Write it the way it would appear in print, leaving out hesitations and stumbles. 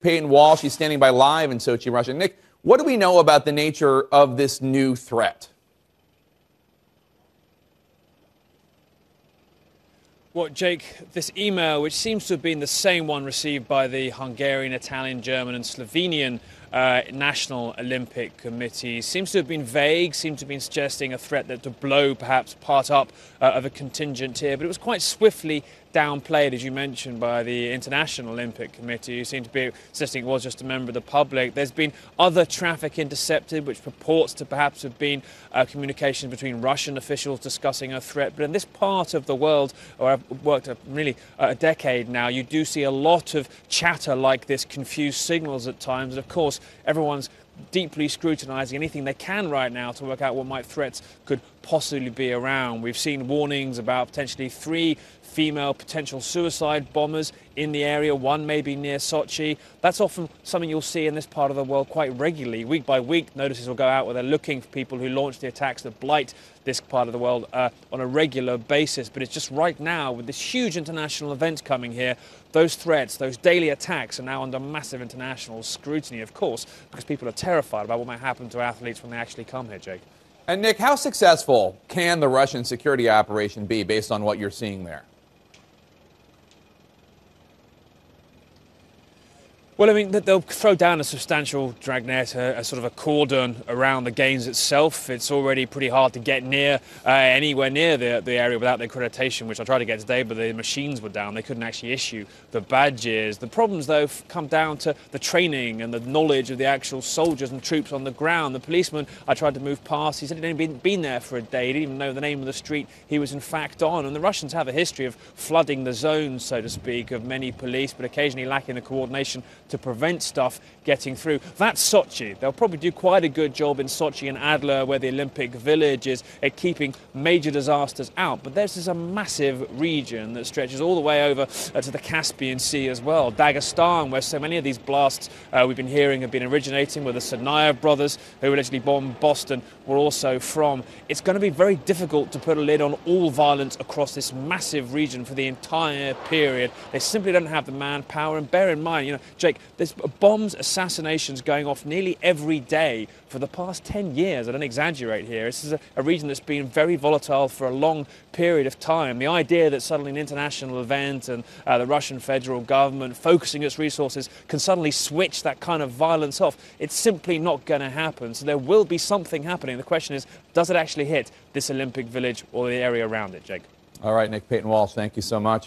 Peyton Walsh. She's standing by live in Sochi, Russia. Nick, what do we know about the nature of this new threat? Well, Jake, this email, which seems to have been the same one received by the Hungarian, Italian, German and Slovenian National Olympic Committee, seems to have been vague, seems to have been suggesting a threat that to blow perhaps part up of a contingent here. But it was quite swiftly downplayed, as you mentioned, by the International Olympic Committee, who seemed to be suggesting it was just a member of the public. There's been other traffic intercepted, which purports to perhaps have been communications between Russian officials discussing a threat. But in this part of the world, where I've worked nearly a decade now, you do see a lot of chatter like this, confused signals at times. And of course, everyone's deeply scrutinising anything they can right now to work out what threats could possibly be around. We've seen warnings about potentially 3 female potential suicide bombers in the area, one maybe near Sochi. That's often something you'll see in this part of the world quite regularly. Week by week, notices will go out where they're looking for people who launch the attacks that blight this part of the world on a regular basis. But it's just right now, with this huge international event coming here, those threats, those daily attacks are now under massive international scrutiny, of course, because people are terrified about what might happen to athletes when they actually come here, Jake. And Nick, how successful can the Russian security operation be based on what you're seeing there? Well, I mean, they'll throw down a substantial dragnet, a sort of a cordon around the games itself. It's already pretty hard to get near anywhere near the area without the accreditation, which I tried to get today, but the machines were down. They couldn't actually issue the badges. The problems, though, come down to the training and the knowledge of the actual soldiers and troops on the ground. The policeman I tried to move past, he said he'd only been there for a day. He didn't even know the name of the street he was in fact on. And the Russians have a history of flooding the zones, so to speak, of many police, but occasionally lacking the coordination to prevent stuff getting through. That's Sochi. They'll probably do quite a good job in Sochi and Adler, where the Olympic Village is, at keeping major disasters out. But this is a massive region that stretches all the way over to the Caspian Sea as well. Dagestan, where so many of these blasts we've been hearing have been originating, where the Tsarnaev brothers, who allegedly bombed Boston, were also from. It's going to be very difficult to put a lid on all violence across this massive region for the entire period. They simply don't have the manpower. And bear in mind, Jake, there's bombs, assassinations going off nearly every day for the past 10 years. I don't exaggerate here. This is a region that's been very volatile for a long period of time. The idea that suddenly an international event and the Russian federal government focusing its resources can suddenly switch that kind of violence off, it's simply not going to happen. So there will be something happening. The question is, does it actually hit this Olympic Village or the area around it, Jake? All right, Nick, Peyton Walsh, thank you so much.